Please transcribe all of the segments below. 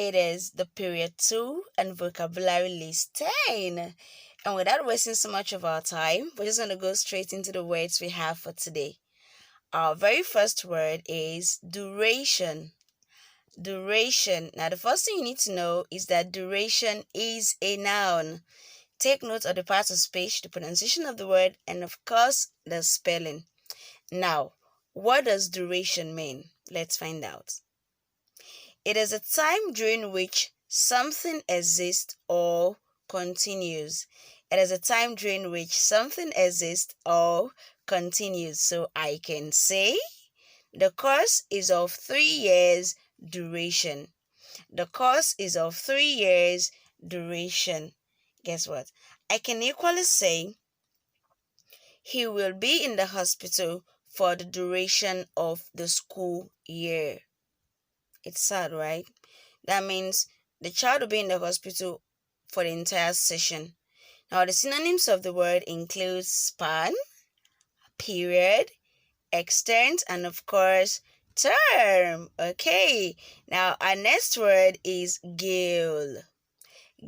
It is the period 2 and vocabulary list 10. And without wasting so much of our time, we're just going to go straight into the words we have for today. Our very first word is duration. Duration. Now, the first thing you need to know is that duration is a noun. Take note of the parts of speech, the pronunciation of the word, and of course, the spelling. Now, what does duration mean? Let's find out. It is a time during which something exists or continues. It is a time during which something exists or continues. So I can say the course is of 3 years duration. The course is of 3 years duration. Guess what? I can equally say he will be in the hospital for the duration of the school year. It's sad, right? That means the child will be in the hospital for the entire session. Now, the synonyms of the word include span, period, extent, and of course, term. Okay, now our next word is gale.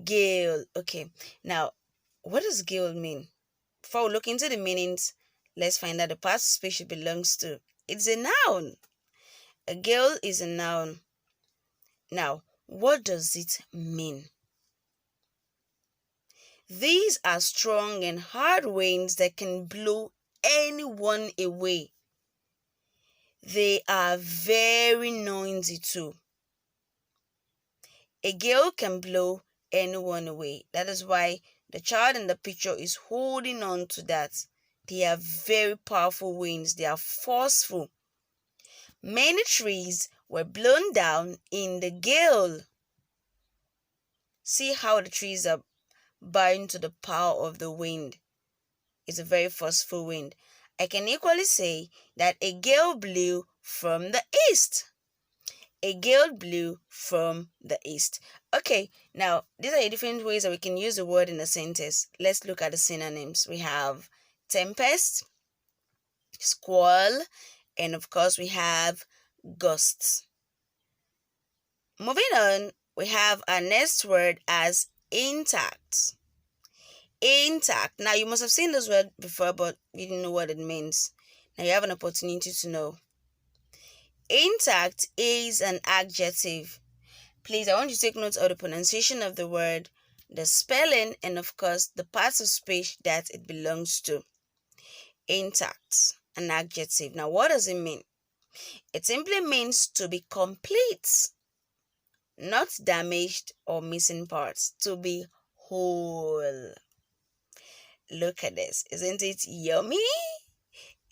Gale. Okay, now what does gale mean? Before we look into the meanings, let's find out the past speech it belongs to. It's a noun. A gale is a noun. Now, what does it mean? These are strong and hard winds that can blow anyone away. They are very noisy too. A gale can blow anyone away. That is why the child in the picture is holding on to that. They are very powerful winds. They are forceful. Many trees were blown down in the gale. See how the trees are bowing to the power of the wind. It's a very forceful wind. I can equally say that a gale blew from the east. A gale blew from the east. Okay, now these are the different ways that we can use the word in a sentence. Let's look at the synonyms. We have tempest, squall, and of course we have gusts. Moving on, we have our next word as intact. Intact. Now you must have seen this word before, but you didn't know what it means. Now you have an opportunity to know. Intact is an adjective. Please, I want you to take note of the pronunciation of the word, the spelling, and of course the parts of speech that it belongs to. Intact, an adjective. Now what does it mean? It simply means to be complete, not damaged or missing parts, to be whole. Look at this. Isn't it yummy?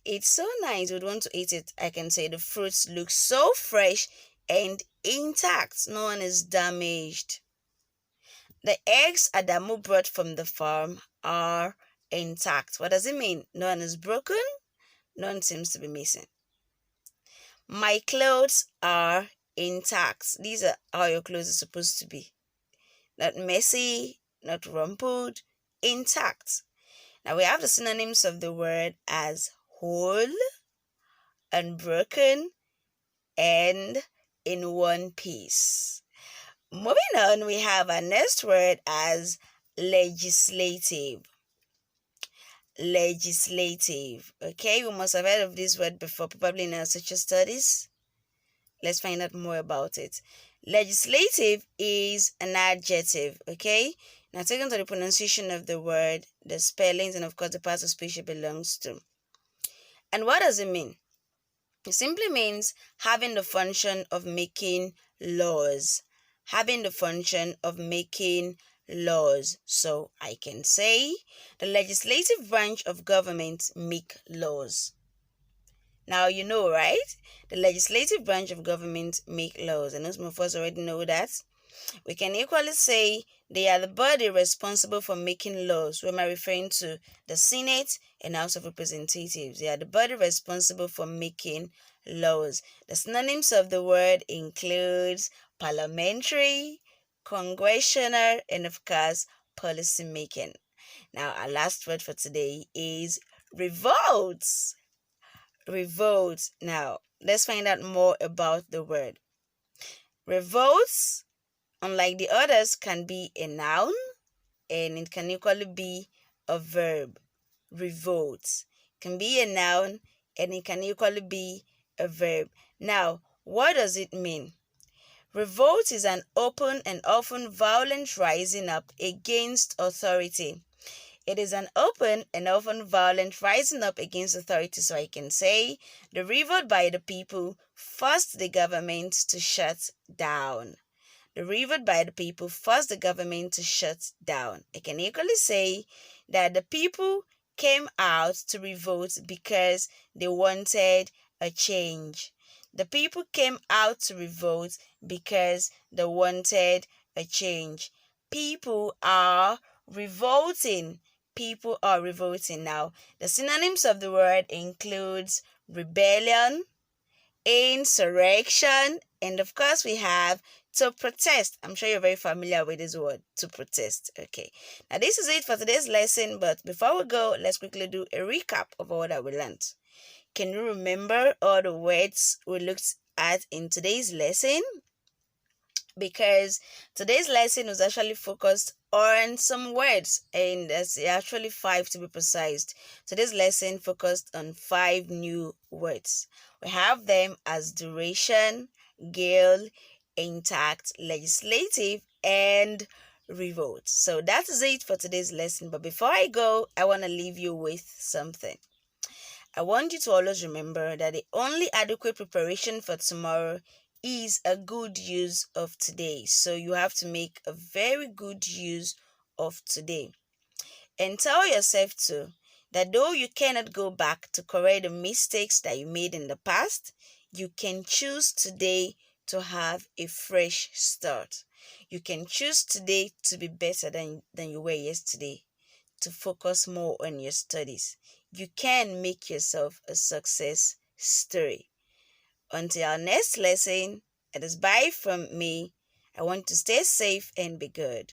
It's so nice. We'd want to eat it. I can say the fruits look so fresh and intact. No one is damaged. The eggs Adamu brought from the farm are intact. What does it mean? No one is broken. No one seems to be missing. My clothes are intact. These are how your clothes are supposed to be. Not messy, not rumpled, intact. Now we have the synonyms of the word as whole, unbroken, and in one piece. Moving on, we have our next word as legislative. Legislative. Okay, we must have heard of this word before, probably in our social studies. Let's find out more about it. Legislative is an adjective. Okay, now take into the pronunciation of the word, the spellings, and of course the parts of speech it belongs to. And what does it mean? It simply means having the function of making laws. Having the function of making laws. So I can say the legislative branch of government make laws. Now you know, right? The legislative branch of government make laws. And most of us already know that. We can equally say they are the body responsible for making laws. Who am I referring to? The Senate and House of Representatives. They are the body responsible for making laws. The synonyms of the word includes parliamentary, congressional, and of course, policy making. Now, our last word for today is revolt. Revolt. Now, let's find out more about the word. Revolts unlike the others, can be a noun and it can equally be a verb. Revolt can be a noun and it can equally be a verb. Now, what does it mean? Revolt is an open and often violent rising up against authority. It is an open and often violent rising up against authority. So I can say the revolt by the people forced the government to shut down. The revolt by the people forced the government to shut down. I can equally say that the people came out to revolt because they wanted a change. The people came out to revolt because they wanted a change. People are revolting. People are revolting. Now, the synonyms of the word includes rebellion, insurrection, and of course we have to protest. I'm sure you're very familiar with this word, to protest. Okay, now this is it for today's lesson, but before we go, let's quickly do a recap of all that we learned. Can you remember all the words we looked at in today's lesson? Because today's lesson was actually focused on some words, and there's actually 5 to be precise. Today's lesson focused on 5 new words. We have them as duration, gale, intact, legislative, and revolt. So that is it for today's lesson. But before I go, I want to leave you with something. I want you to always remember that the only adequate preparation for tomorrow is a good use of today. So you have to make a very good use of today. And tell yourself too that though you cannot go back to correct the mistakes that you made in the past, you can choose today to have a fresh start. You can choose today to be better than you were yesterday, to focus more on your studies. You can make yourself a success story. Until our next lesson, it is bye from me. I want to stay safe and be good.